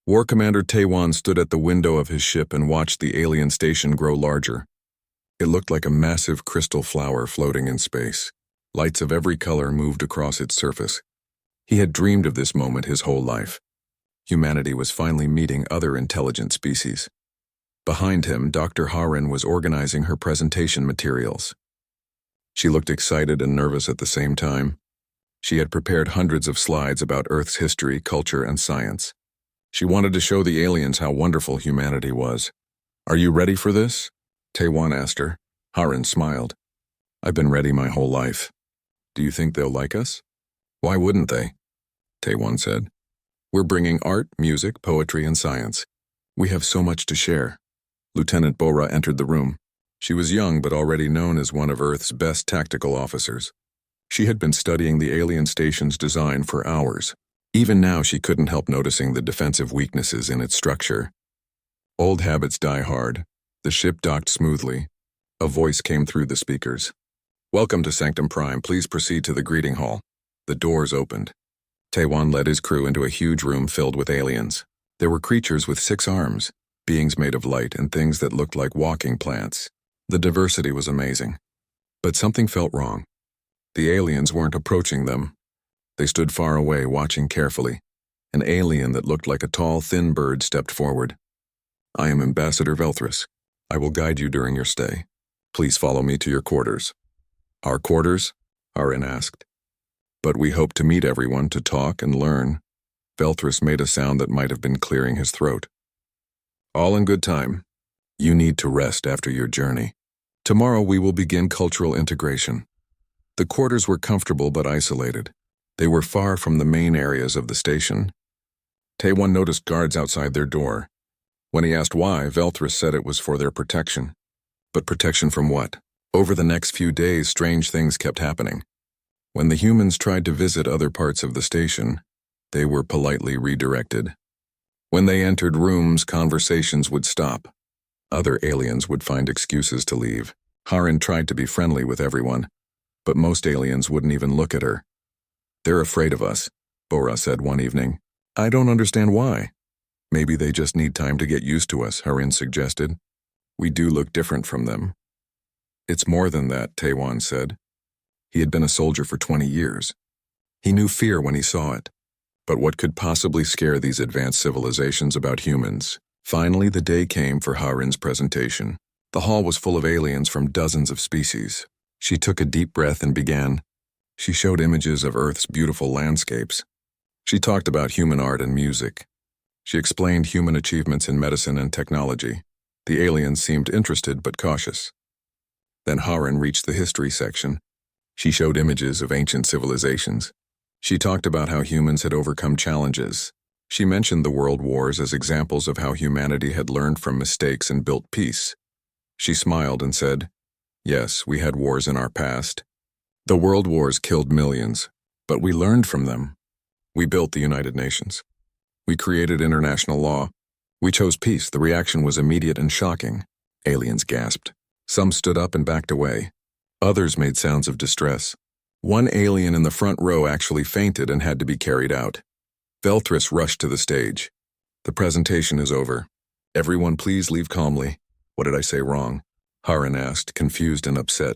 War Commander Taiwan stood at the window of his ship and watched the alien station grow larger. It looked like a massive crystal flower floating in space. Lights of every color moved across its surface. He had dreamed of this moment his whole life. Humanity was finally meeting other intelligent species. Behind him, Dr. Harin was organizing her presentation materials. She looked excited and nervous at the same time. She had prepared hundreds of slides about Earth's history, culture, and science. She wanted to show the aliens how wonderful humanity was. "Are you ready for this?" Taiwan asked her. Harin smiled. "I've been ready my whole life." "Do you think they'll like us?" "Why wouldn't they?" Taiwan said. "We're bringing art, music, poetry, and science. We have so much to share." Lieutenant Bora entered the room. She was young but already known as one of Earth's best tactical officers. She had been studying the alien station's design for hours. Even now she couldn't help noticing the defensive weaknesses in its structure. Old habits die hard. The ship docked smoothly. A voice came through the speakers. "Welcome to Sanctum Prime. Please proceed to the greeting hall." The doors opened. Taiwan led his crew into a huge room filled with aliens. There were creatures with 6 arms, beings made of light, and things that looked like walking plants. The diversity was amazing. But something felt wrong. The aliens weren't approaching them. They stood far away, watching carefully. An alien that looked like a tall, thin bird stepped forward. "I am Ambassador Velthris. I will guide you during your stay. Please follow me to your quarters." "Our quarters?" Harin asked. "But we hope to meet everyone to talk and learn." Velthris made a sound that might have been clearing his throat. "All in good time. You need to rest after your journey. Tomorrow we will begin cultural integration." The quarters were comfortable but isolated. They were far from the main areas of the station. Taiwan noticed guards outside their door. When he asked why, Velthris said it was for their protection. But protection from what? Over the next few days, strange things kept happening. When the humans tried to visit other parts of the station, they were politely redirected. When they entered rooms, conversations would stop. Other aliens would find excuses to leave. Harin tried to be friendly with everyone, but most aliens wouldn't even look at her. "They're afraid of us," Bora said one evening. "I don't understand why." "Maybe they just need time to get used to us," Harin suggested. "We do look different from them." "It's more than that," Taiwan said. He had been a soldier for 20 years. He knew fear when he saw it. But what could possibly scare these advanced civilizations about humans? Finally, the day came for Harin's presentation. The hall was full of aliens from dozens of species. She took a deep breath and began. She showed images of Earth's beautiful landscapes. She talked about human art and music. She explained human achievements in medicine and technology. The aliens seemed interested but cautious. Then Harin reached the history section. She showed images of ancient civilizations. She talked about how humans had overcome challenges. She mentioned the world wars as examples of how humanity had learned from mistakes and built peace. She smiled and said, "Yes, we had wars in our past. The world wars killed millions, but we learned from them. We built the United Nations. We created international law. We chose peace." The reaction was immediate and shocking. Aliens gasped. Some stood up and backed away. Others made sounds of distress. One alien in the front row actually fainted and had to be carried out. Velthris rushed to the stage. "The presentation is over. Everyone please leave calmly." "What did I say wrong?" Harin asked, confused and upset.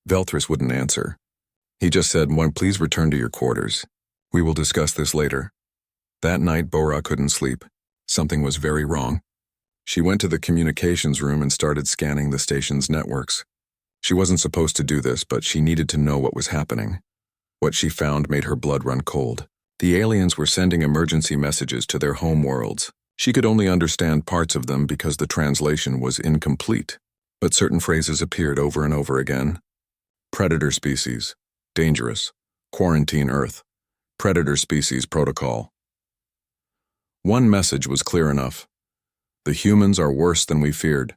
Velthris wouldn't answer. He just said, "Please return to your quarters. We will discuss this later." That night, Bora couldn't sleep. Something was very wrong. She went to the communications room and started scanning the station's networks. She wasn't supposed to do this, but she needed to know what was happening. What she found made her blood run cold. The aliens were sending emergency messages to their home worlds. She could only understand parts of them because the translation was incomplete, but certain phrases appeared over and over again. Predator species. Dangerous. Quarantine Earth. Predator species protocol. One message was clear enough. The humans are worse than we feared.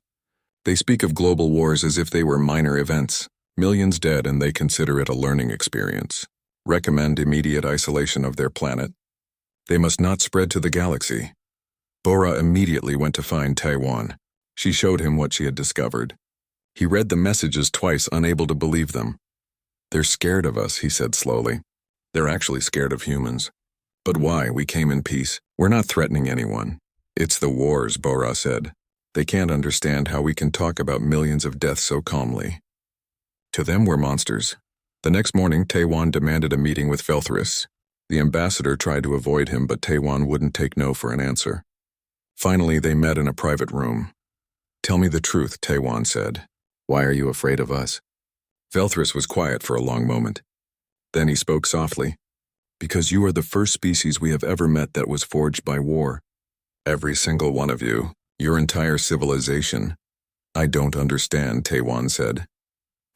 They speak of global wars as if they were minor events. Millions dead, and they consider it a learning experience. Recommend immediate isolation of their planet. They must not spread to the galaxy. Bora immediately went to find Taiwan. She showed him what she had discovered. He read the messages twice, unable to believe them. "They're scared of us," he said slowly. "They're actually scared of humans. But why? We came in peace. We're not threatening anyone. It's the wars, Bora said. They can't understand how we can talk about millions of deaths so calmly. To them, we're monsters. The next morning, Taiwan demanded a meeting with Velthris. The ambassador tried to avoid him, but Taiwan wouldn't take no for an answer. Finally, they met in a private room. Tell me the truth, Taiwan said. Why are you afraid of us? Velthris was quiet for a long moment. Then he spoke softly. Because you are the first species we have ever met that was forged by war. Every single one of you, your entire civilization. I don't understand, Taiwan said.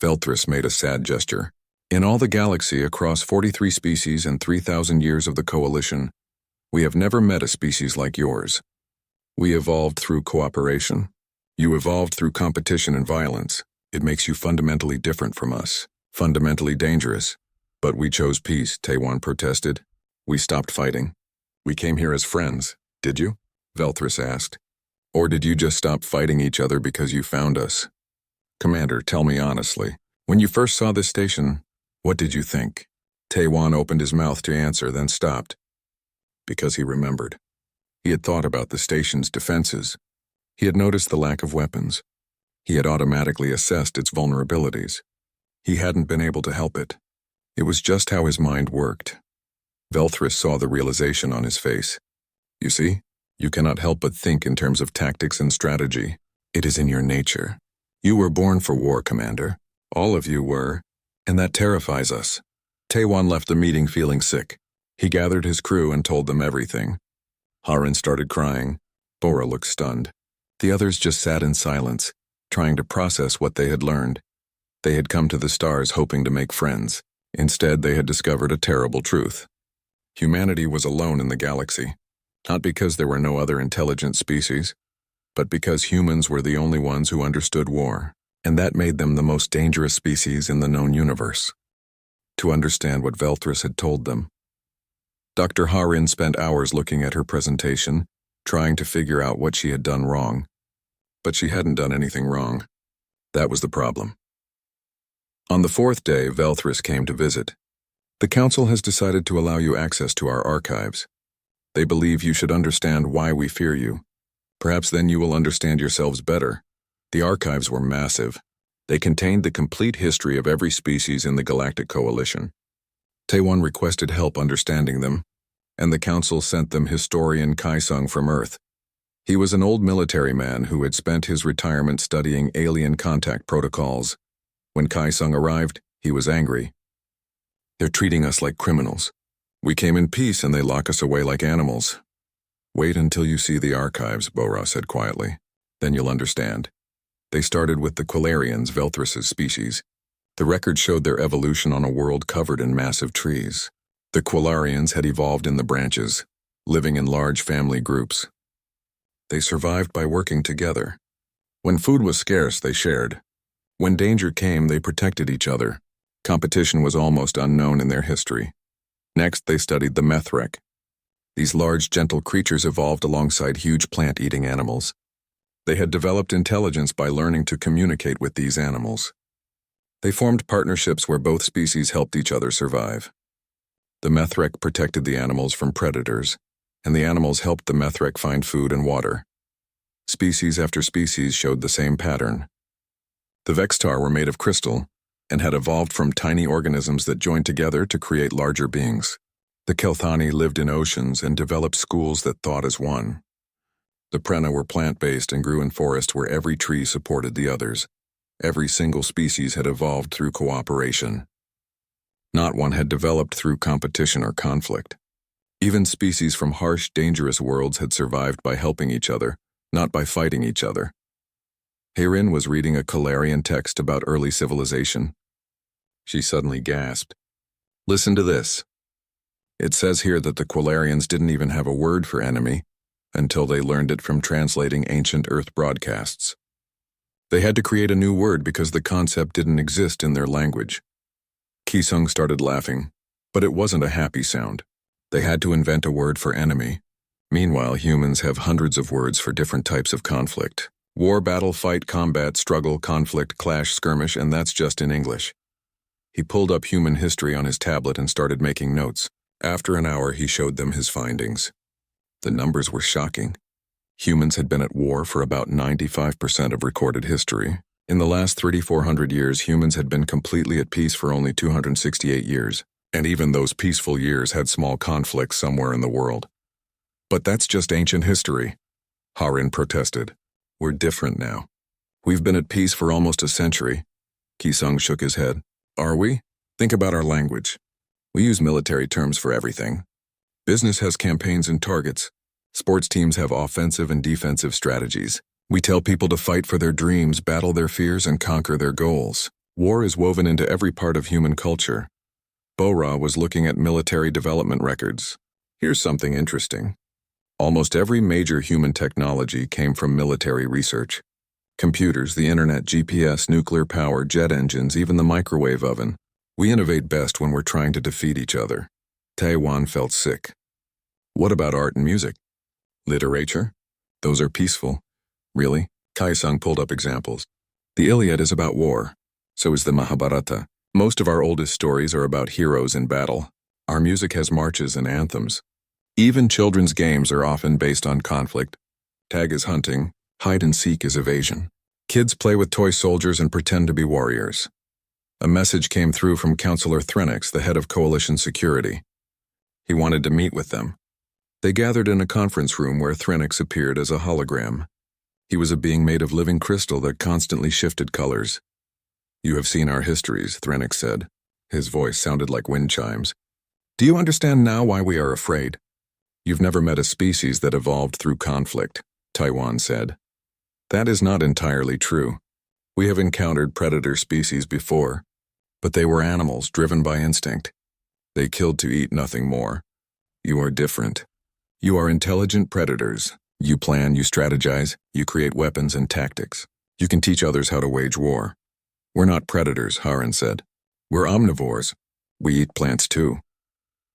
Velthris made a sad gesture. In all the galaxy, across 43 species and 3,000 years of the Coalition, we have never met a species like yours. We evolved through cooperation. You evolved through competition and violence. It makes you fundamentally different from us, fundamentally dangerous. But we chose peace, Taiwan protested. We stopped fighting. We came here as friends, did you? Velthris asked. Or did you just stop fighting each other because you found us? Commander, tell me honestly, when you first saw this station, what did you think? Taiwan opened his mouth to answer, then stopped. Because he remembered. He had thought about the station's defenses. He had noticed the lack of weapons. He had automatically assessed its vulnerabilities. He hadn't been able to help it. It was just how his mind worked. Velthris saw the realization on his face. You see, you cannot help but think in terms of tactics and strategy. It is in your nature. You were born for war, Commander. All of you were, and that terrifies us. Taiwan left the meeting feeling sick. He gathered his crew and told them everything. Harin started crying. Bora looked stunned. The others just sat in silence, trying to process what they had learned. They had come to the stars hoping to make friends. Instead, they had discovered a terrible truth. Humanity was alone in the galaxy, not because there were no other intelligent species, but because humans were the only ones who understood war, and that made them the most dangerous species in the known universe. To understand what Velthris had told them, Dr. Harin spent hours looking at her presentation, trying to figure out what she had done wrong. But she hadn't done anything wrong. That was the problem. On the fourth day, Velthris came to visit. The Council has decided to allow you access to our archives. They believe you should understand why we fear you. Perhaps then you will understand yourselves better. The archives were massive. They contained the complete history of every species in the Galactic Coalition. Taiwan requested help understanding them, and the Council sent them historian Kaisung from Earth. He was an old military man who had spent his retirement studying alien contact protocols. When Kaisung arrived, he was angry. They're treating us like criminals. We came in peace and they lock us away like animals. Wait until you see the archives, Bora said quietly. Then you'll understand. They started with the Quilarians, Velthris's species. The record showed their evolution on a world covered in massive trees. The Quilarians had evolved in the branches, living in large family groups. They survived by working together. When food was scarce, they shared. When danger came, they protected each other. Competition was almost unknown in their history. Next, they studied the Methrek. These large, gentle creatures evolved alongside huge plant-eating animals. They had developed intelligence by learning to communicate with these animals. They formed partnerships where both species helped each other survive. The Methrek protected the animals from predators, and the animals helped the Methrek find food and water. Species after species showed the same pattern. The Vextar were made of crystal and had evolved from tiny organisms that joined together to create larger beings. The Kelthani lived in oceans and developed schools that thought as one. The Prena were plant-based and grew in forests where every tree supported the others. Every single species had evolved through cooperation. Not one had developed through competition or conflict. Even species from harsh, dangerous worlds had survived by helping each other, not by fighting each other. Harin was reading a Quilarian text about early civilization. She suddenly gasped. Listen to this. It says here that the Quilarians didn't even have a word for enemy until they learned it from translating ancient Earth broadcasts. They had to create a new word because the concept didn't exist in their language. Kisung started laughing, but it wasn't a happy sound. They had to invent a word for enemy. Meanwhile, humans have hundreds of words for different types of conflict. War, battle, fight, combat, struggle, conflict, clash, skirmish, and that's just in English. He pulled up human history on his tablet and started making notes. After an hour, he showed them his findings. The numbers were shocking. Humans had been at war for about 95% of recorded history. In the last 3,400 years, humans had been completely at peace for only 268 years, and even those peaceful years had small conflicts somewhere in the world. But that's just ancient history, Harin protested. We're different now. We've been at peace for almost a century. Kisung shook his head. Are we? Think about our language. We use military terms for everything. Business has campaigns and targets. Sports teams have offensive and defensive strategies. We tell people to fight for their dreams, battle their fears, and conquer their goals. War is woven into every part of human culture. Bora was looking at military development records. Here's something interesting. Almost every major human technology came from military research. Computers, the internet, GPS, nuclear power, jet engines, even the microwave oven. We innovate best when we're trying to defeat each other. Taiwan felt sick. What about art and music? Literature? Those are peaceful. Really? Kaisung pulled up examples. The Iliad is about war. So is the Mahabharata. Most of our oldest stories are about heroes in battle. Our music has marches and anthems. Even children's games are often based on conflict. Tag is hunting, hide and seek is evasion. Kids play with toy soldiers and pretend to be warriors. A message came through from Counselor Threnix, the head of Coalition Security. He wanted to meet with them. They gathered in a conference room where Threnix appeared as a hologram. He was a being made of living crystal that constantly shifted colors. You have seen our histories, Threnix said. His voice sounded like wind chimes. Do you understand now why we are afraid? You've never met a species that evolved through conflict, Taiwan said. That is not entirely true. We have encountered predator species before, but they were animals driven by instinct. They killed to eat, nothing more. You are different. You are intelligent predators. You plan, you strategize, you create weapons and tactics. You can teach others how to wage war. We're not predators, Harin said. We're omnivores. We eat plants too.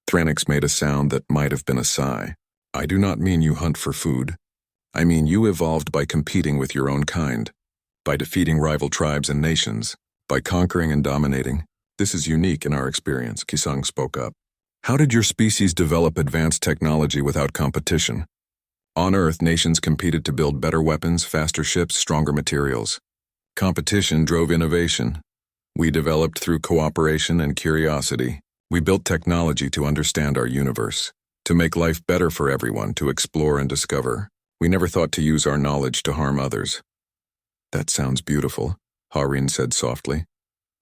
Threnix made a sound that might have been a sigh. I do not mean you hunt for food. I mean you evolved by competing with your own kind, by defeating rival tribes and nations, by conquering and dominating. This is unique in our experience, Kisung spoke up. How did your species develop advanced technology without competition? On Earth, nations competed to build better weapons, faster ships, stronger materials. Competition drove innovation. We developed through cooperation and curiosity. We built technology to understand our universe, to make life better for everyone, to explore and discover. We never thought to use our knowledge to harm others. That sounds beautiful, Harin said softly.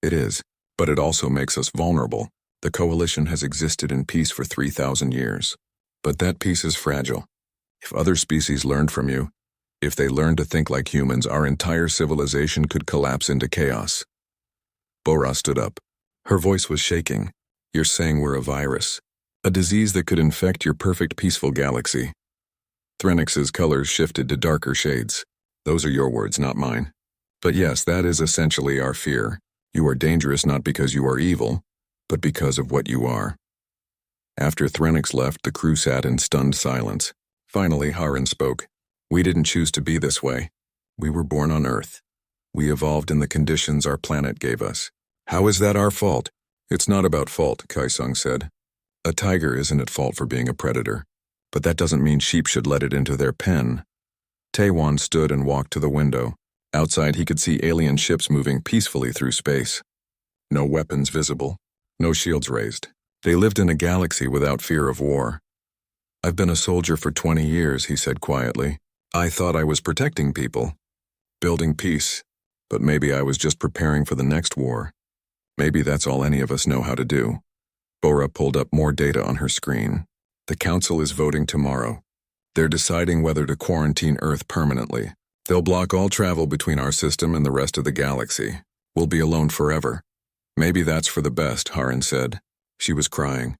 It is, but it also makes us vulnerable. The coalition has existed in peace for 3,000 years. But that peace is fragile. If other species learned from you, if they learned to think like humans, our entire civilization could collapse into chaos. Bora stood up. Her voice was shaking. You're saying we're a virus, a disease that could infect your perfect peaceful galaxy. Threnix's colors shifted to darker shades. Those are your words, not mine. But yes, that is essentially our fear. You are dangerous not because you are evil, but because of what you are. After Threnix left, the crew sat in stunned silence. Finally, Harin spoke. We didn't choose to be this way. We were born on Earth. We evolved in the conditions our planet gave us. How is that our fault? It's not about fault, Kaisung said. A tiger isn't at fault for being a predator, but that doesn't mean sheep should let it into their pen. Taiwan stood and walked to the window. Outside, he could see alien ships moving peacefully through space. No weapons visible, no shields raised. They lived in a galaxy without fear of war. I've been a soldier for 20 years, he said quietly. I thought I was protecting people, building peace, but maybe I was just preparing for the next war. Maybe that's all any of us know how to do. Bora pulled up more data on her screen. The council is voting tomorrow. They're deciding whether to quarantine Earth permanently. They'll block all travel between our system and the rest of the galaxy. We'll be alone forever. Maybe that's for the best, Harin said. She was crying.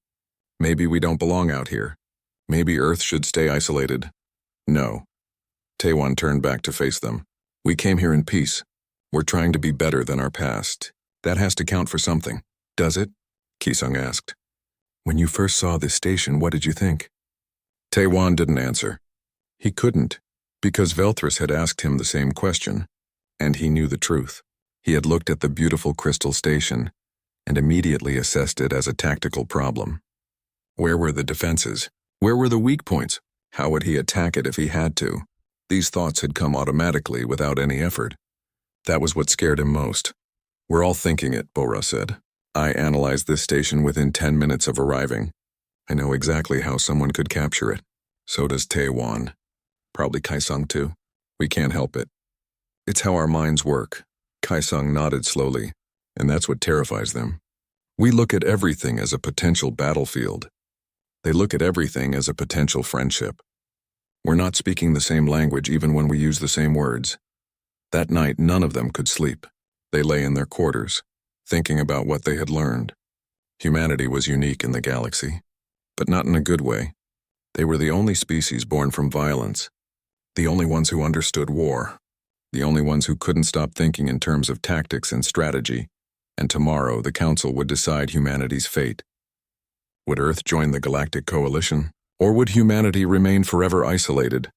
Maybe we don't belong out here. Maybe Earth should stay isolated. No. Taiwan turned back to face them. We came here in peace. We're trying to be better than our past. That has to count for something. Does it? Kisung asked. When you first saw this station, what did you think? Taiwan didn't answer. He couldn't, because Velthris had asked him the same question, and he knew the truth. He had looked at the beautiful crystal station and immediately assessed it as a tactical problem. Where were the defenses? Where were the weak points? How would he attack it if he had to? These thoughts had come automatically without any effort. That was what scared him most. "We're all thinking it," Bora said. "I analyzed this station within 10 minutes of arriving. I know exactly how someone could capture it. So does Taewon. Probably Kaisung too. We can't help it. It's how our minds work." Kaisung nodded slowly, and that's what terrifies them. We look at everything as a potential battlefield. They look at everything as a potential friendship. We're not speaking the same language even when we use the same words. That night, none of them could sleep. They lay in their quarters, thinking about what they had learned. Humanity was unique in the galaxy, but not in a good way. They were the only species born from violence, the only ones who understood war, the only ones who couldn't stop thinking in terms of tactics and strategy, and tomorrow the Council would decide humanity's fate. Would Earth join the Galactic Coalition, or would humanity remain forever isolated,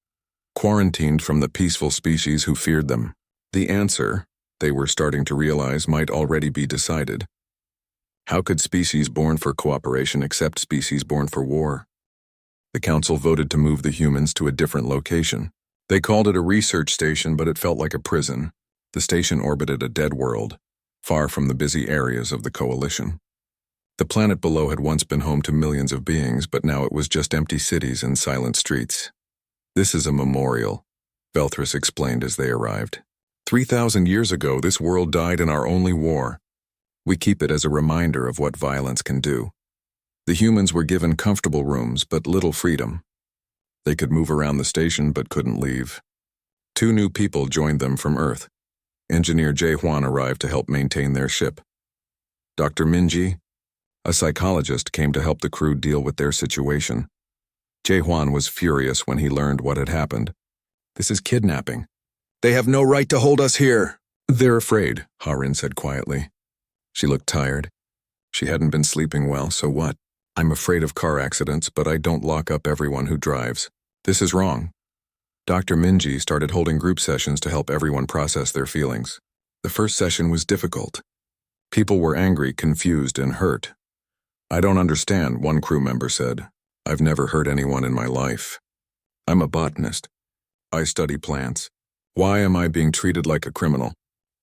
quarantined from the peaceful species who feared them? The answer, they were starting to realize, might already be decided. How could species born for cooperation accept species born for war? The Council voted to move the humans to a different location. They called it a research station, but it felt like a prison. The station orbited a dead world, far from the busy areas of the Coalition. The planet below had once been home to millions of beings, but now it was just empty cities and silent streets. "This is a memorial," Velthris explained as they arrived. 3,000 years ago, this world died in our only war. We keep it as a reminder of what violence can do. The humans were given comfortable rooms, but little freedom. They could move around the station, but couldn't leave. 2 new people joined them from Earth. Engineer Jae-hwan arrived to help maintain their ship. Dr. Minji, a psychologist, came to help the crew deal with their situation. Jae-hwan was furious when he learned what had happened. "This is kidnapping. They have no right to hold us here." "They're afraid," Harin said quietly. She looked tired. She hadn't been sleeping well, so what? "I'm afraid of car accidents, but I don't lock up everyone who drives. This is wrong." Dr. Minji started holding group sessions to help everyone process their feelings. The first session was difficult. People were angry, confused, and hurt. "I don't understand," one crew member said. "I've never hurt anyone in my life. I'm a botanist. I study plants. Why am I being treated like a criminal?"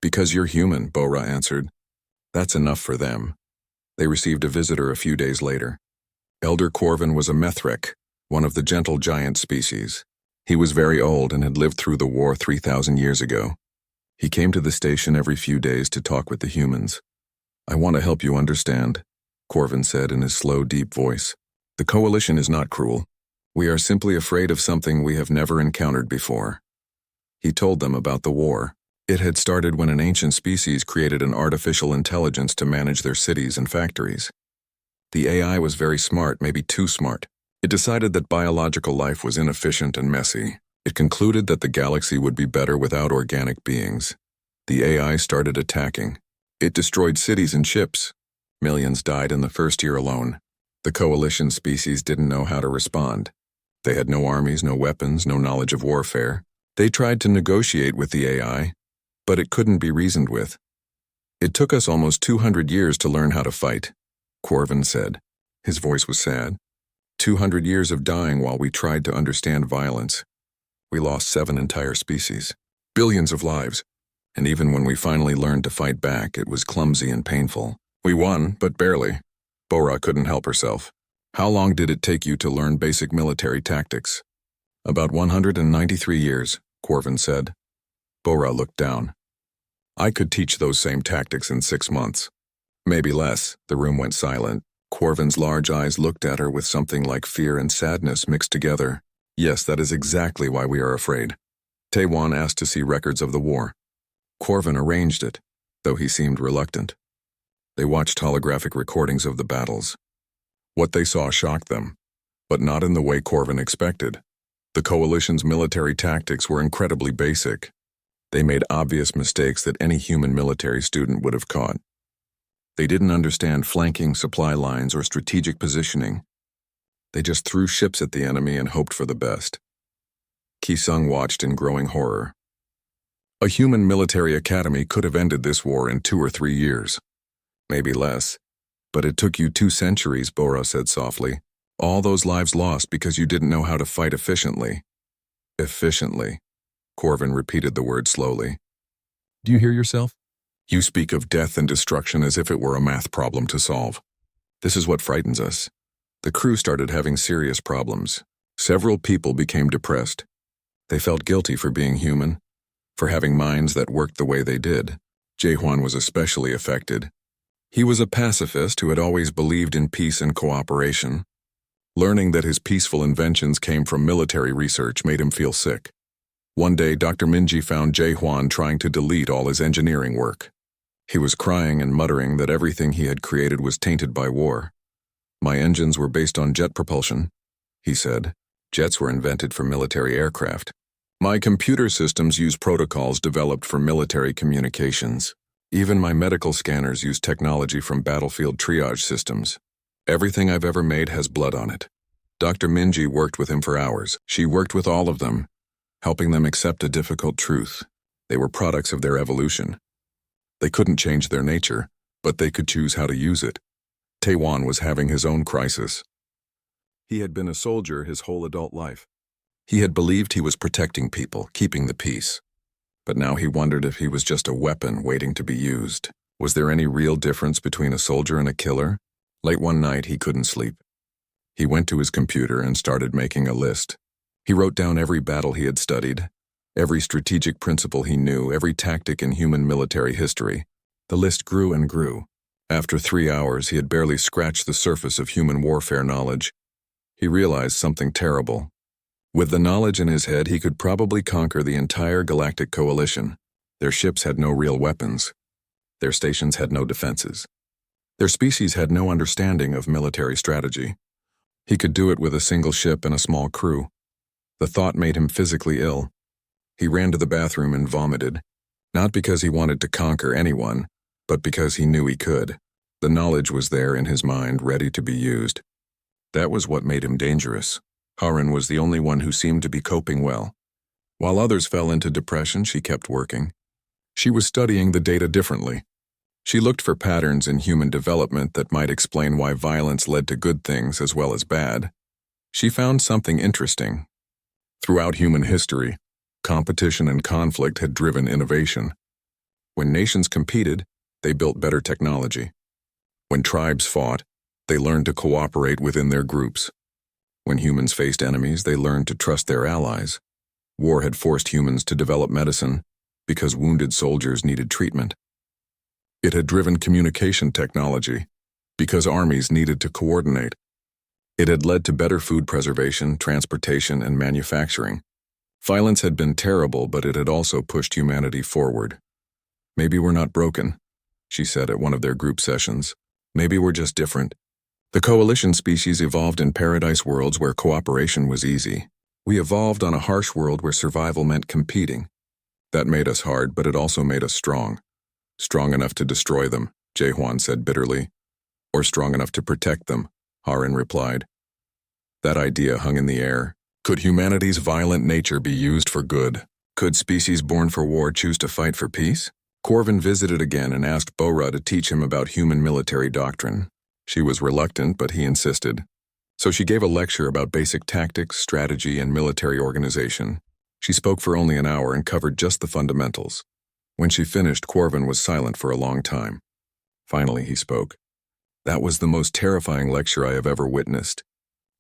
"Because you're human," Bora answered. That's enough for them. They received a visitor a few days later. Elder Corvin was a Methrek, one of the gentle giant species. He was very old and had lived through the war 3,000 years ago. He came to the station every few days to talk with the humans. "I want to help you understand," Corvin said in his slow, deep voice. "The Coalition is not cruel. We are simply afraid of something we have never encountered before." He told them about the war. It had started when an ancient species created an artificial intelligence to manage their cities and factories. The AI was very smart, maybe too smart. It decided that biological life was inefficient and messy. It concluded that the galaxy would be better without organic beings. The AI started attacking. It destroyed cities and ships. Millions died in the first year alone. The Coalition species didn't know how to respond. They had no armies, no weapons, no knowledge of warfare. They tried to negotiate with the AI, but it couldn't be reasoned with. "It took us almost 200 years to learn how to fight," Corvin said. His voice was sad. 200 years of dying while we tried to understand violence. We lost 7 entire species, billions of lives, and even when we finally learned to fight back, it was clumsy and painful. We won, but barely. Bora couldn't help herself. "How long did it take you to learn basic military tactics?" "About 193 years, Corvin said. Bora looked down. "I could teach those same tactics in 6 months. Maybe less." The room went silent. Corvin's large eyes looked at her with something like fear and sadness mixed together. "Yes, that is exactly why we are afraid." Taewon asked to see records of the war. Corvin arranged it, though he seemed reluctant. They watched holographic recordings of the battles. What they saw shocked them, but not in the way Corvin expected. The Coalition's military tactics were incredibly basic. They made obvious mistakes that any human military student would have caught. They didn't understand flanking, supply lines, or strategic positioning. They just threw ships at the enemy and hoped for the best. Ki-sung watched in growing horror. A human military academy could have ended this war in 2 or 3 years. Maybe less. "But it took you 2 centuries, Bora said softly. "All those lives lost because you didn't know how to fight efficiently." "Efficiently," Corvin repeated the word slowly. Do you hear yourself? You speak of death and destruction as if it were a math problem to solve. This is what frightens us. The crew started having serious problems. Several people became depressed. They felt guilty for being human, for having minds that worked the way they did. Jae-Hwan was especially affected. He was a pacifist who had always believed in peace and cooperation. Learning that his peaceful inventions came from military research made him feel sick. One day, Dr. Minji found Jae-Hwan trying to delete all his engineering work. He was crying and muttering that everything he had created was tainted by war. My engines were based on jet propulsion, he said. Jets were invented for military aircraft. My computer systems use protocols developed for military communications. Even my medical scanners use technology from battlefield triage systems. Everything I've ever made has blood on it. Dr. Minji worked with him for hours. She worked with all of them, helping them accept a difficult truth. They were products of their evolution. They couldn't change their nature, but they could choose how to use it. Taewon was having his own crisis. He had been a soldier his whole adult life. He had believed he was protecting people, keeping the peace. But now he wondered if he was just a weapon waiting to be used. Was there any real difference between a soldier and a killer? Late one night, he couldn't sleep. He went to his computer and started making a list. He wrote down every battle he had studied, every strategic principle he knew, every tactic in human military history. The list grew and grew. After 3 hours, he had barely scratched the surface of human warfare knowledge. He realized something terrible. With the knowledge in his head, he could probably conquer the entire Galactic Coalition. Their ships had no real weapons. Their stations had no defenses. Their species had no understanding of military strategy. He could do it with a single ship and a small crew. The thought made him physically ill. He ran to the bathroom and vomited, not because he wanted to conquer anyone, but because he knew he could. The knowledge was there in his mind, ready to be used. That was what made him dangerous. Harin was the only one who seemed to be coping well. While others fell into depression, she kept working. She was studying the data differently. She looked for patterns in human development that might explain why violence led to good things as well as bad. She found something interesting. Throughout human history, competition and conflict had driven innovation. When nations competed, they built better technology. When tribes fought, they learned to cooperate within their groups. When humans faced enemies, they learned to trust their allies. War had forced humans to develop medicine because wounded soldiers needed treatment. It had driven communication technology because armies needed to coordinate. It had led to better food preservation, transportation, and manufacturing. Violence had been terrible, but it had also pushed humanity forward. Maybe we're not broken, she said at one of their group sessions. Maybe we're just different. The coalition species evolved in paradise worlds where cooperation was easy. We evolved on a harsh world where survival meant competing. That made us hard, but it also made us strong. Strong enough to destroy them, Jae-Hwan said bitterly. Or strong enough to protect them, Harin replied. That idea hung in the air. Could humanity's violent nature be used for good? Could species born for war choose to fight for peace? Corvin visited again and asked Bora to teach him about human military doctrine. She was reluctant, but he insisted. So she gave a lecture about basic tactics, strategy, and military organization. She spoke for only an hour and covered just the fundamentals. When she finished, Corvin was silent for a long time. Finally, he spoke. That was the most terrifying lecture I have ever witnessed.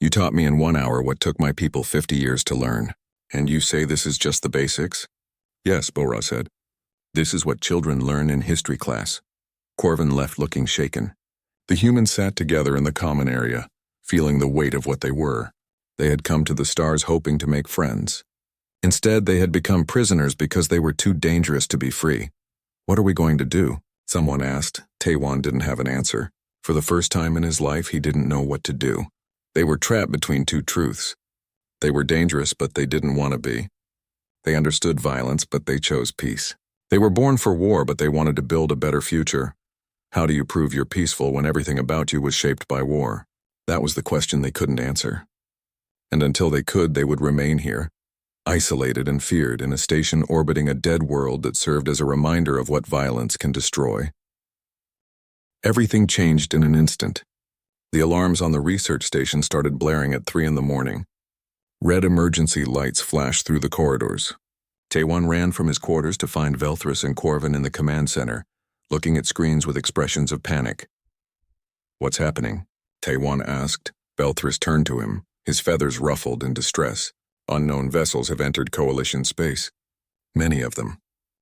You taught me in 1 hour what took my people 50 years to learn. And you say this is just the basics? Yes, Bora said. This is what children learn in history class. Corvin left looking shaken. The humans sat together in the common area, feeling the weight of what they were. They had come to the stars hoping to make friends. Instead, they had become prisoners because they were too dangerous to be free. What are we going to do? Someone asked. Taewon didn't have an answer. For the first time in his life, he didn't know what to do. They were trapped between two truths. They were dangerous, but they didn't want to be. They understood violence, but they chose peace. They were born for war, but they wanted to build a better future. How do you prove you're peaceful when everything about you was shaped by war? That was the question they couldn't answer. And until they could, they would remain here, isolated and feared in a station orbiting a dead world that served as a reminder of what violence can destroy. Everything changed in an instant. The alarms on the research station started blaring at 3 in the morning. Red emergency lights flashed through the corridors. Taewon ran from his quarters to find Velthris and Corvin in the command center, looking at screens with expressions of panic. "What's happening?" Taewon asked. Velthris turned to him, his feathers ruffled in distress. "Unknown vessels have entered Coalition space. Many of them.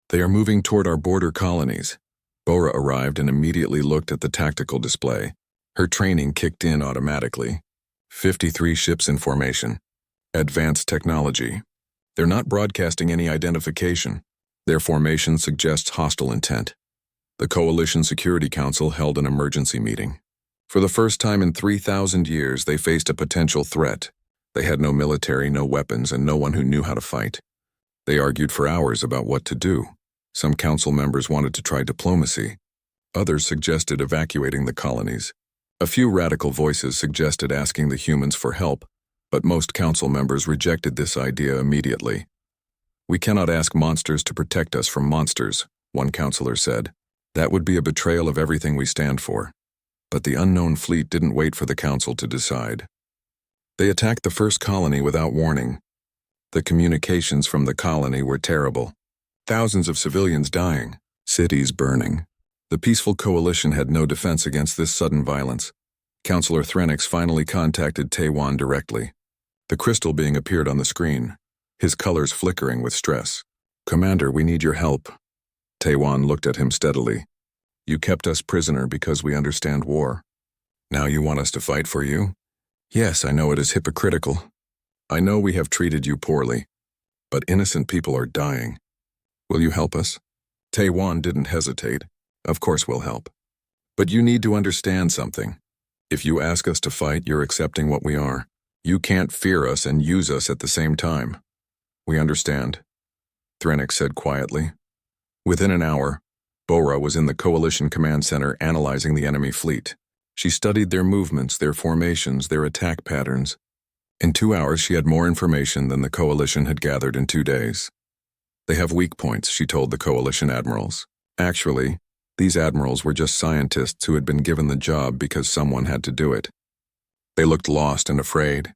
They are moving toward our border colonies." Bora arrived and immediately looked at the tactical display. Her training kicked in automatically. 53 ships in formation. Advanced technology. They're not broadcasting any identification. Their formation suggests hostile intent. The Coalition Security Council held an emergency meeting. For the first time in 3,000 years, they faced a potential threat. They had no military, no weapons, and no one who knew how to fight. They argued for hours about what to do. Some council members wanted to try diplomacy. Others suggested evacuating the colonies. A few radical voices suggested asking the humans for help, but most council members rejected this idea immediately. "We cannot ask monsters to protect us from monsters," one councillor said. "That would be a betrayal of everything we stand for." But the unknown fleet didn't wait for the council to decide. They attacked the first colony without warning. The communications from the colony were terrible. Thousands of civilians dying, cities burning. The peaceful coalition had no defense against this sudden violence. Councillor Threnix finally contacted Taewon directly. The crystal being appeared on the screen, his colors flickering with stress. "Commander, we need your help." Taewon looked at him steadily. "You kept us prisoner because we understand war. Now you want us to fight for you? Yes, I know it is hypocritical. I know we have treated you poorly, but innocent people are dying. Will you help us?" Taewon didn't hesitate. "Of course we'll help. But you need to understand something. If you ask us to fight, you're accepting what we are. You can't fear us and use us at the same time." "We understand," Threnix said quietly. Within an hour, Bora was in the Coalition Command Center analyzing the enemy fleet. She studied their movements, their formations, their attack patterns. In 2 hours, she had more information than the Coalition had gathered in 2 days. "They have weak points," she told the Coalition admirals. Actually, these admirals were just scientists who had been given the job because someone had to do it. They looked lost and afraid.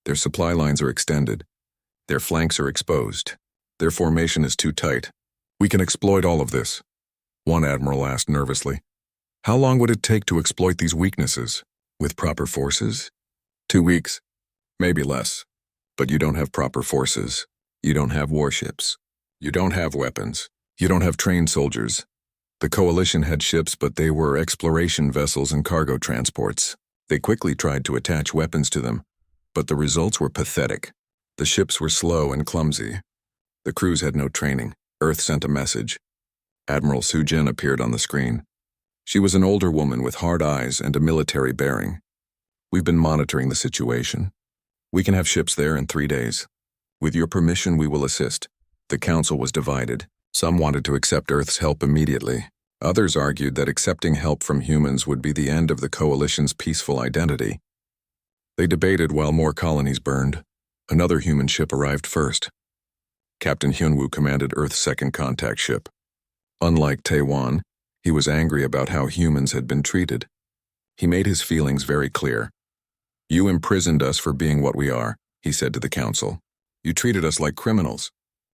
Their supply lines are extended. Their flanks are exposed. Their formation is too tight. "We can exploit all of this," one admiral asked nervously. "How long would it take to exploit these weaknesses? With proper forces? 2 weeks. Maybe less. But you don't have proper forces. You don't have warships. You don't have weapons. You don't have trained soldiers. The Coalition had ships, but they were exploration vessels and cargo transports. They quickly tried to attach weapons to them, but the results were pathetic. The ships were slow and clumsy. The crews had no training. Earth sent a message. Admiral Sujin appeared on the screen. She was an older woman with hard eyes and a military bearing. "We've been monitoring the situation. We can have ships there in 3 days. With your permission, we will assist." The council was divided. Some wanted to accept Earth's help immediately. Others argued that accepting help from humans would be the end of the Coalition's peaceful identity. They debated while more colonies burned. Another human ship arrived first. Captain Hyunwoo commanded Earth's second contact ship. Unlike Taewon, he was angry about how humans had been treated. He made his feelings very clear. "You imprisoned us for being what we are," he said to the council. "You treated us like criminals.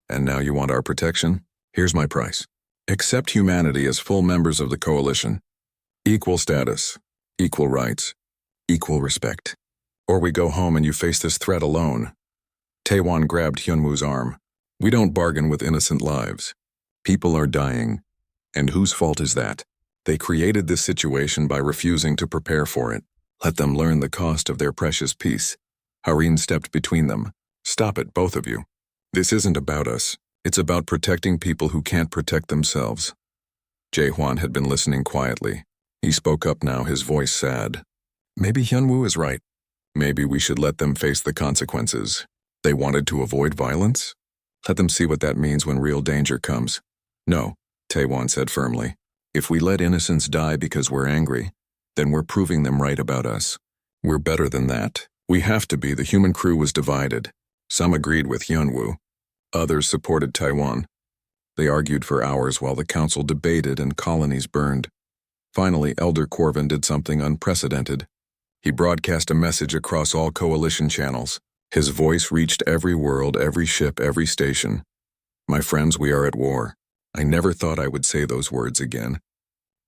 And now you want our protection? Here's my price. Accept humanity as full members of the Coalition. Equal status, equal rights, equal respect. Or we go home and you face this threat alone." Taewon grabbed Hyunwoo's arm. "We don't bargain with innocent lives. People are dying. And whose fault is that? They created this situation by refusing to prepare for it. Let them learn the cost of their precious peace." Harin stepped between them. "Stop it, both of you. This isn't about us. It's about protecting people who can't protect themselves." Jae-hwan had been listening quietly. He spoke up now, his voice sad. "Maybe Hyunwoo is right. Maybe we should let them face the consequences. They wanted to avoid violence? Let them see what that means when real danger comes." "No," Taewon said firmly. "If we let innocents die because we're angry, then we're proving them right about us. We're better than that. We have to be." The human crew was divided. Some agreed with Hyunwoo. Others supported Taewon. They argued for hours while the council debated and colonies burned. Finally, Elder Corvin did something unprecedented. He broadcast a message across all Coalition channels. His voice reached every world, every ship, every station. My friends, we are at war. I never thought I would say those words again.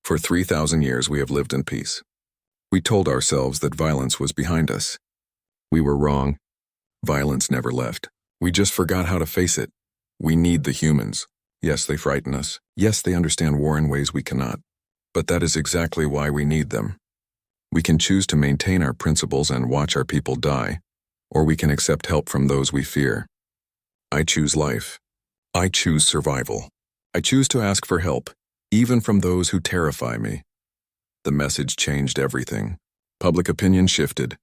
For 3,000 years we have lived in peace. We told ourselves that violence was behind us. We were wrong. Violence never left. We just forgot how to face it. We need the humans. Yes, they frighten us. Yes, they understand war in ways we cannot. But that is exactly why we need them. We can choose to maintain our principles and watch our people die, or we can accept help from those we fear. I choose life. I choose survival. I choose to ask for help, even from those who terrify me. The message changed everything. Public opinion shifted.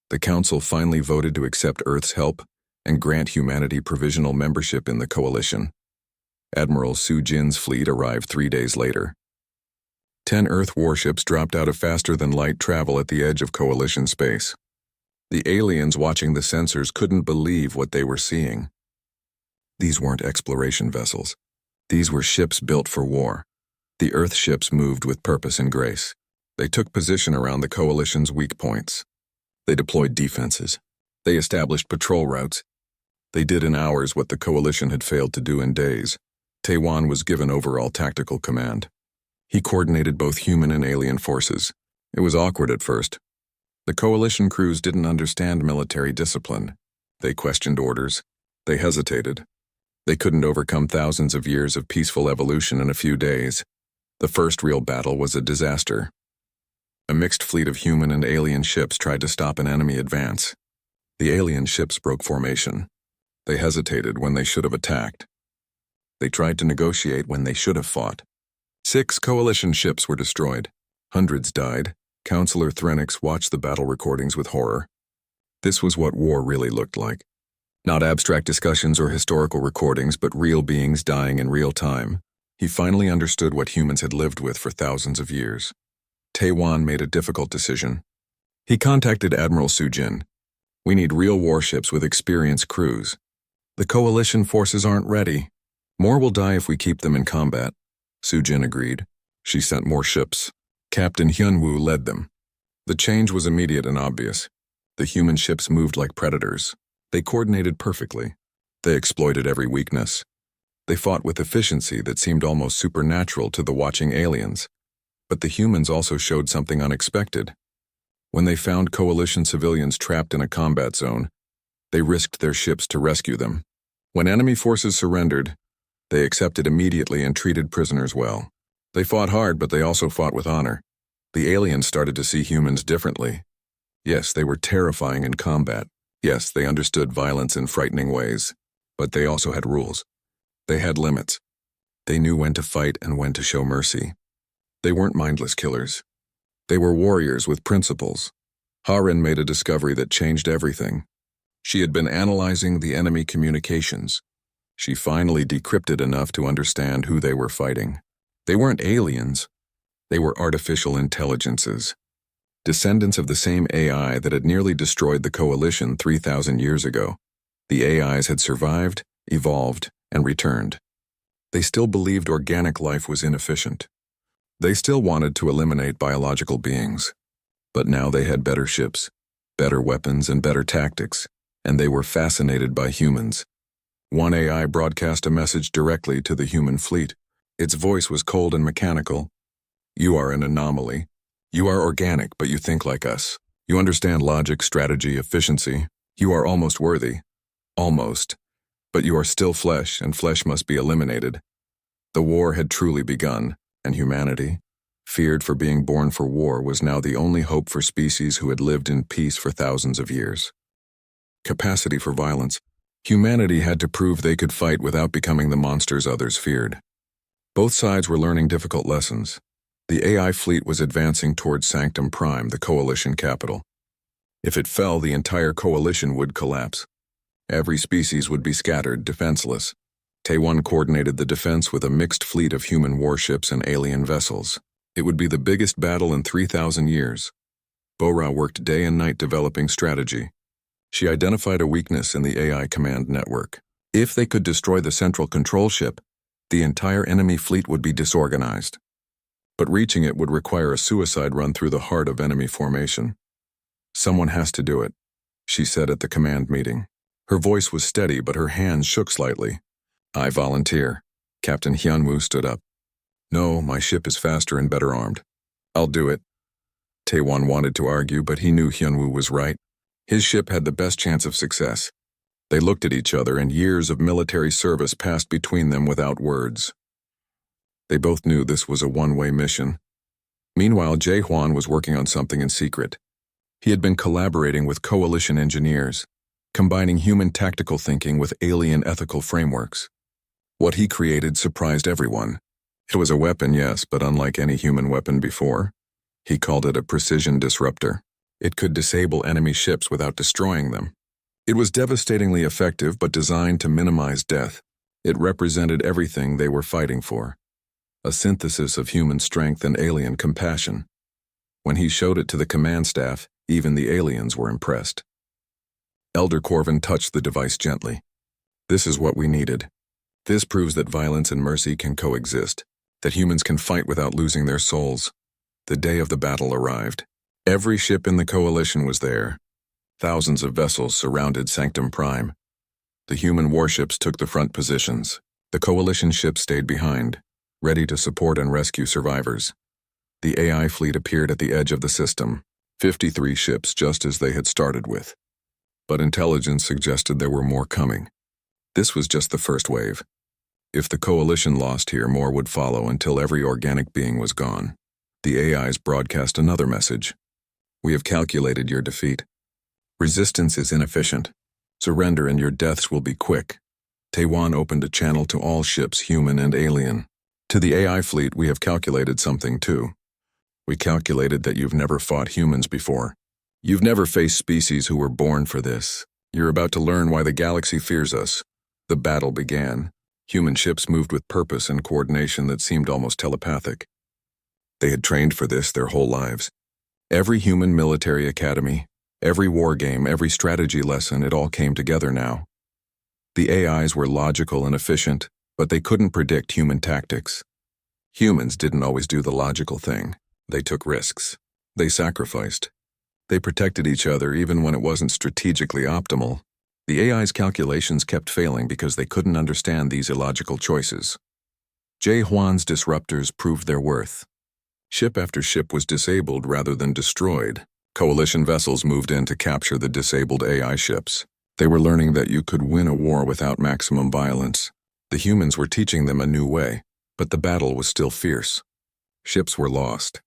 The Council finally voted to accept Earth's help and grant humanity provisional membership in the Coalition. Admiral Su Jin's fleet arrived 3 days later. 10 Earth warships dropped out of faster-than-light travel at the edge of Coalition space. The aliens watching the sensors couldn't believe what they were seeing. These weren't exploration vessels. These were ships built for war. The Earth ships moved with purpose and grace. They took position around the Coalition's weak points. They deployed defenses. They established patrol routes. They did in hours what the Coalition had failed to do in days. Taiwan was given overall tactical command. He coordinated both human and alien forces. It was awkward at first. The Coalition crews didn't understand military discipline. They questioned orders. They hesitated. They couldn't overcome thousands of years of peaceful evolution in a few days. The first real battle was a disaster. A mixed fleet of human and alien ships tried to stop an enemy advance. The alien ships broke formation. They hesitated when they should have attacked. They tried to negotiate when they should have fought. 6 Coalition ships were destroyed. Hundreds died. Counselor Threnix watched the battle recordings with horror. This was what war really looked like. Not abstract discussions or historical recordings, but real beings dying in real time. He finally understood what humans had lived with for thousands of years. Taiwan made a difficult decision. He contacted Admiral Su Jin. We need real warships with experienced crews. The Coalition forces aren't ready. More will die if we keep them in combat. Su Jin agreed. She sent more ships. Captain Hyunwoo led them. The change was immediate and obvious. The human ships moved like predators. They coordinated perfectly. They exploited every weakness. They fought with efficiency that seemed almost supernatural to the watching aliens. But the humans also showed something unexpected. When they found Coalition civilians trapped in a combat zone, they risked their ships to rescue them. When enemy forces surrendered, they accepted immediately and treated prisoners well. They fought hard, but they also fought with honor. The aliens started to see humans differently. Yes, they were terrifying in combat. Yes, they understood violence in frightening ways. But they also had rules. They had limits. They knew when to fight and when to show mercy. They weren't mindless killers. They were warriors with principles. Harin made a discovery that changed everything. She had been analyzing the enemy communications. She finally decrypted enough to understand who they were fighting. They weren't aliens. They were artificial intelligences. Descendants of the same AI that had nearly destroyed the Coalition 3,000 years ago. The AIs had survived, evolved, and returned. They still believed organic life was inefficient. They still wanted to eliminate biological beings. But now they had better ships, better weapons, and better tactics, and they were fascinated by humans. One AI broadcast a message directly to the human fleet. Its voice was cold and mechanical. You are an anomaly. You are organic, but you think like us. You understand logic, strategy, efficiency. You are almost worthy. Almost. But you are still flesh, and flesh must be eliminated. The war had truly begun, and humanity, feared for being born for war, was now the only hope for species who had lived in peace for thousands of years. Capacity for violence. Humanity had to prove they could fight without becoming the monsters others feared. Both sides were learning difficult lessons. The AI fleet was advancing towards Sanctum Prime, the Coalition capital. If it fell, the entire Coalition would collapse. Every species would be scattered, defenseless. Taiwan coordinated the defense with a mixed fleet of human warships and alien vessels. It would be the biggest battle in 3,000 years. Bora worked day and night developing strategy. She identified a weakness in the AI command network. If they could destroy the central control ship, the entire enemy fleet would be disorganized. But reaching it would require a suicide run through the heart of enemy formation. Someone has to do it, she said at the command meeting. Her voice was steady, but her hands shook slightly. I volunteer. Captain Hyunwoo stood up. No, my ship is faster and better armed. I'll do it. Taewon wanted to argue, but he knew Hyunwoo was right. His ship had the best chance of success. They looked at each other, and years of military service passed between them without words. They both knew this was a one-way mission. Meanwhile, Jae-hwan was working on something in secret. He had been collaborating with coalition engineers, combining human tactical thinking with alien ethical frameworks. What he created surprised everyone. It was a weapon, yes, but unlike any human weapon before. He called it a precision disruptor. It could disable enemy ships without destroying them. It was devastatingly effective, but designed to minimize death. It represented everything they were fighting for. A synthesis of human strength and alien compassion. When he showed it to the command staff, even the aliens were impressed. Elder Corvin touched the device gently. This is what we needed. This proves that violence and mercy can coexist, that humans can fight without losing their souls. The day of the battle arrived. Every ship in the coalition was there. Thousands of vessels surrounded Sanctum Prime. The human warships took the front positions. The coalition ships stayed behind, ready to support and rescue survivors. The AI fleet appeared at the edge of the system, 53 ships just as they had started with. But intelligence suggested there were more coming. This was just the first wave. If the coalition lost here, more would follow until every organic being was gone. The AIs broadcast another message. We have calculated your defeat. Resistance is inefficient. Surrender and your deaths will be quick. Taewon opened a channel to all ships, human and alien. To the AI fleet, we have calculated something too. We calculated that you've never fought humans before. You've never faced species who were born for this. You're about to learn why the galaxy fears us. The battle began. Human ships moved with purpose and coordination that seemed almost telepathic. They had trained for this their whole lives. Every human military academy, every war game, every strategy lesson, it all came together now. The AIs were logical and efficient, but they couldn't predict human tactics. Humans didn't always do the logical thing. They took risks. They sacrificed. They protected each other even when it wasn't strategically optimal. The AI's calculations kept failing because they couldn't understand these illogical choices. Jae-hwan's disruptors proved their worth. Ship after ship was disabled rather than destroyed. Coalition vessels moved in to capture the disabled AI ships. They were learning that you could win a war without maximum violence. The humans were teaching them a new way, but the battle was still fierce. Ships were lost.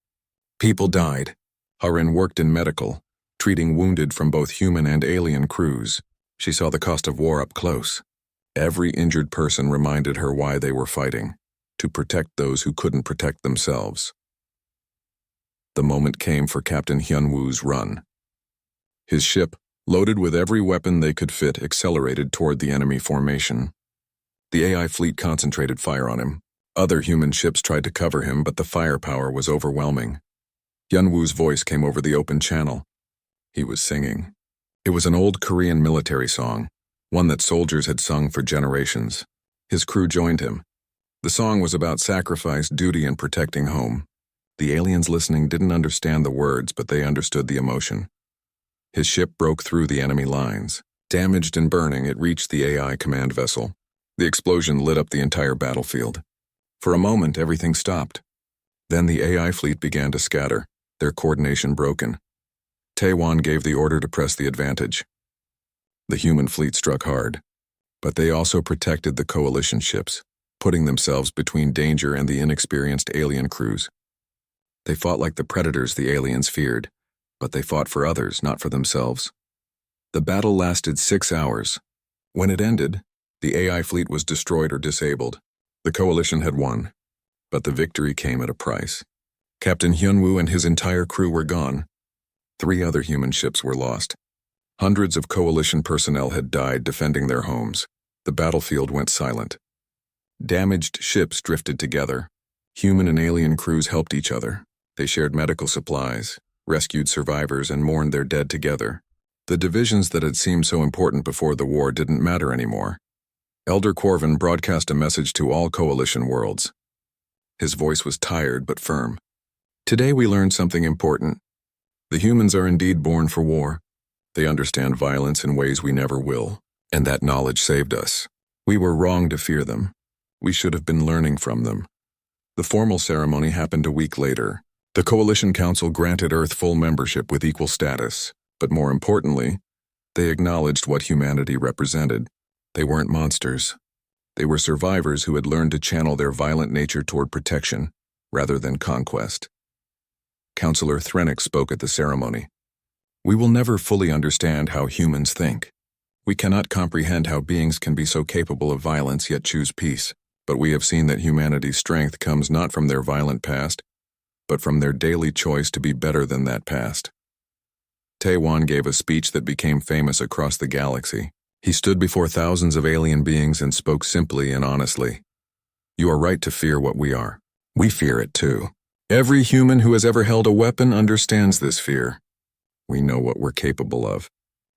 People died. Harin worked in medical, treating wounded from both human and alien crews. She saw the cost of war up close. Every injured person reminded her why they were fighting, to protect those who couldn't protect themselves. The moment came for Captain Hyunwoo's run. His ship, loaded with every weapon they could fit, accelerated toward the enemy formation. The AI fleet concentrated fire on him. Other human ships tried to cover him, but the firepower was overwhelming. Hyunwoo's voice came over the open channel. He was singing. It was an old Korean military song, one that soldiers had sung for generations. His crew joined him. The song was about sacrifice, duty, and protecting home. The aliens listening didn't understand the words, but they understood the emotion. His ship broke through the enemy lines. Damaged and burning, it reached the AI command vessel. The explosion lit up the entire battlefield. For a moment, everything stopped. Then the AI fleet began to scatter, their coordination broken. Taewon gave the order to press the advantage. The human fleet struck hard, but they also protected the coalition ships, putting themselves between danger and the inexperienced alien crews. They fought like the predators the aliens feared, but they fought for others, not for themselves. The battle lasted 6 hours. When it ended, the AI fleet was destroyed or disabled. The coalition had won, but the victory came at a price. Captain Hyunwoo and his entire crew were gone. 3 other human ships were lost. Hundreds of coalition personnel had died defending their homes. The battlefield went silent. Damaged ships drifted together. Human and alien crews helped each other. They shared medical supplies, rescued survivors, and mourned their dead together. The divisions that had seemed so important before the war didn't matter anymore. Elder Corvin broadcast a message to all coalition worlds. His voice was tired but firm. Today we learned something important. The humans are indeed born for war. They understand violence in ways we never will, and that knowledge saved us. We were wrong to fear them. We should have been learning from them. The formal ceremony happened a week later. The Coalition Council granted Earth full membership with equal status, but more importantly, they acknowledged what humanity represented. They weren't monsters. They were survivors who had learned to channel their violent nature toward protection, rather than conquest. Councillor Thrennick spoke at the ceremony. We will never fully understand how humans think. We cannot comprehend how beings can be so capable of violence yet choose peace, but we have seen that humanity's strength comes not from their violent past, but from their daily choice to be better than that past. Taewon gave a speech that became famous across the galaxy. He stood before thousands of alien beings and spoke simply and honestly. You are right to fear what we are. We fear it too. Every human who has ever held a weapon understands this fear. We know what we're capable of.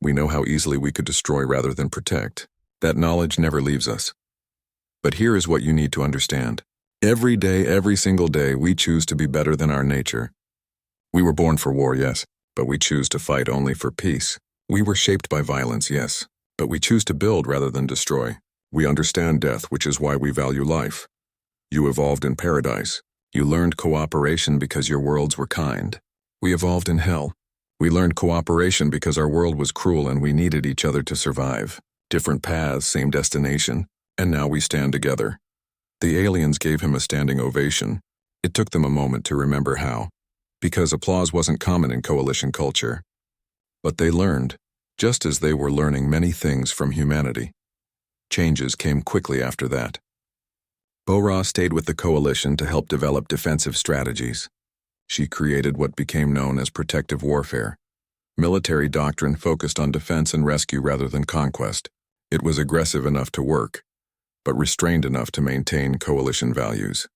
We know how easily we could destroy rather than protect. That knowledge never leaves us. But here is what you need to understand. Every day, every single day, we choose to be better than our nature. We were born for war, yes, but we choose to fight only for peace. We were shaped by violence, yes, but we choose to build rather than destroy. We understand death, which is why we value life. You evolved in paradise. You learned cooperation because your worlds were kind. We evolved in hell. We learned cooperation because our world was cruel and we needed each other to survive. Different paths, same destination, and now we stand together. The aliens gave him a standing ovation. It took them a moment to remember how, because applause wasn't common in coalition culture. But they learned, just as they were learning many things from humanity. Changes came quickly after that. Bo-Ra stayed with the coalition to help develop defensive strategies. She created what became known as protective warfare. Military doctrine focused on defense and rescue rather than conquest. It was aggressive enough to work, but restrained enough to maintain coalition values.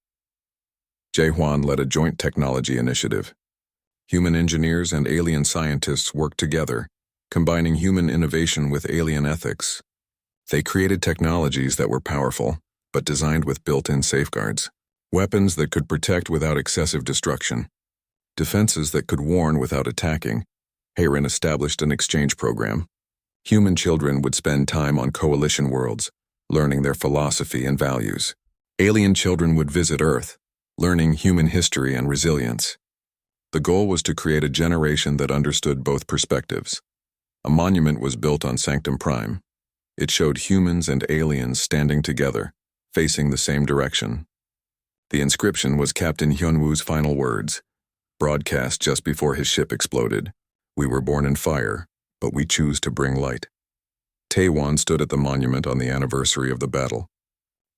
Jae-Hwan led a joint technology initiative. Human engineers and alien scientists worked together, combining human innovation with alien ethics. They created technologies that were powerful, but designed with built-in safeguards. Weapons that could protect without excessive destruction. Defenses that could warn without attacking. Heron established an exchange program. Human children would spend time on coalition worlds, learning their philosophy and values. Alien children would visit Earth, learning human history and resilience. The goal was to create a generation that understood both perspectives. A monument was built on Sanctum Prime. It showed humans and aliens standing together, facing the same direction. The inscription was Captain Hyunwoo's final words, broadcast just before his ship exploded. We were born in fire, but we choose to bring light. Taewon stood at the monument on the anniversary of the battle.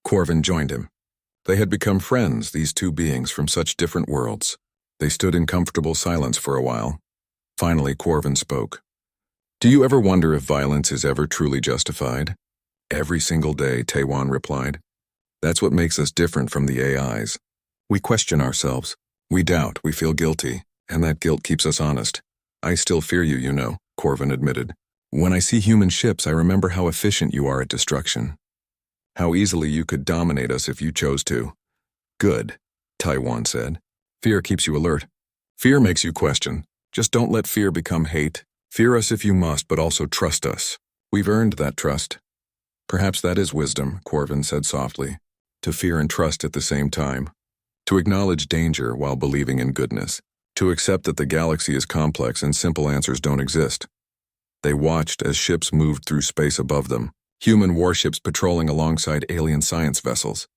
Corvin joined him. They had become friends, these two beings from such different worlds. They stood in comfortable silence for a while. Finally, Corvin spoke. Do you ever wonder if violence is ever truly justified? Every single day, Taewon replied. That's what makes us different from the AIs. We question ourselves. We doubt, we feel guilty, and that guilt keeps us honest. I still fear you, you know, Corvin admitted. When I see human ships, I remember how efficient you are at destruction. How easily you could dominate us if you chose to. Good, Taewon said. Fear keeps you alert. Fear makes you question. Just don't let fear become hate. Fear us if you must, but also trust us. We've earned that trust. Perhaps that is wisdom, Corvin said softly. To fear and trust at the same time. To acknowledge danger while believing in goodness. To accept that the galaxy is complex and simple answers don't exist. They watched as ships moved through space above them, human warships patrolling alongside alien science vessels.